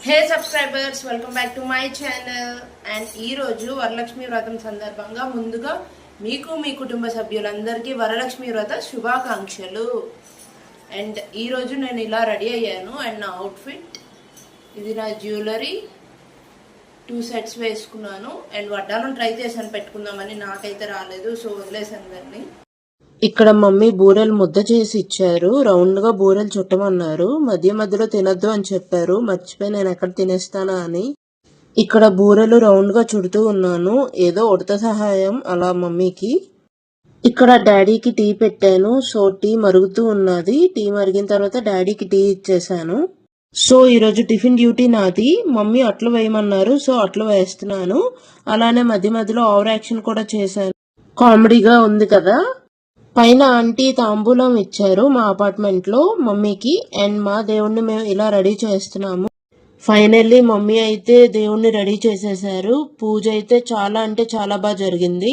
Hey subscribers, welcome back to my channel. And ఈరోజు వరలక్ష్మి వ్రతం సందర్భంగా ముందుగా మీకు మీ కుటుంబ సభ్యులందరికీ వరలక్ష్మి వ్రత శుభాకాంక్షలు. అండ్ ఈరోజు నేను ఇలా రెడీ అయ్యాను. అండ్ నా అవుట్ఫిట్ ఇది, నా జ్యువెలరీ 2 సెట్స్ వేసుకున్నాను. అండ్ వడ్డాలను ట్రై చేశాను పెట్టుకుందామని, నాకైతే రాలేదు, సో వదిలేసాను దాన్ని. ఇక్కడ మమ్మీ బూరెలు ముద్ద చేసి ఇచ్చారు. రౌండ్ గా బూరెలు చుట్టమన్నారు. మధ్య మధ్యలో తినద్దు అని చెప్పారు. మర్చిపోయి నేను ఎక్కడ తినేస్తానా అని ఇక్కడ బూరెలు రౌండ్ గా చుడుతూ ఉన్నాను. ఏదో ఉడత సహాయం అలా మమ్మీకి. ఇక్కడ డాడీకి టీ పెట్టాను. సో టీ మరుగుతూ ఉన్నది. టీ మరిగిన తర్వాత డాడీకి టీ ఇచ్చేసాను. సో ఈరోజు టిఫిన్ డ్యూటీ నాది. మమ్మీ అట్లు వేయమన్నారు, సో అట్లు వేస్తున్నాను. అలానే మధ్య మధ్యలో ఓవర్ యాక్షన్ కూడా చేశాను. కామెడీగా ఉంది కదా. పైన ఆంటీ తాంబూలం ఇచ్చారు మా అపార్ట్మెంట్ లో మమ్మీకి. అండ్ మా దేవుణ్ణి మేము ఇలా రెడీ చేస్తున్నాము. ఫైనల్లీ మమ్మీ అయితే దేవుణ్ణి రెడీ చేసేసారు. పూజ అయితే చాలా అంటే చాలా బాగా జరిగింది.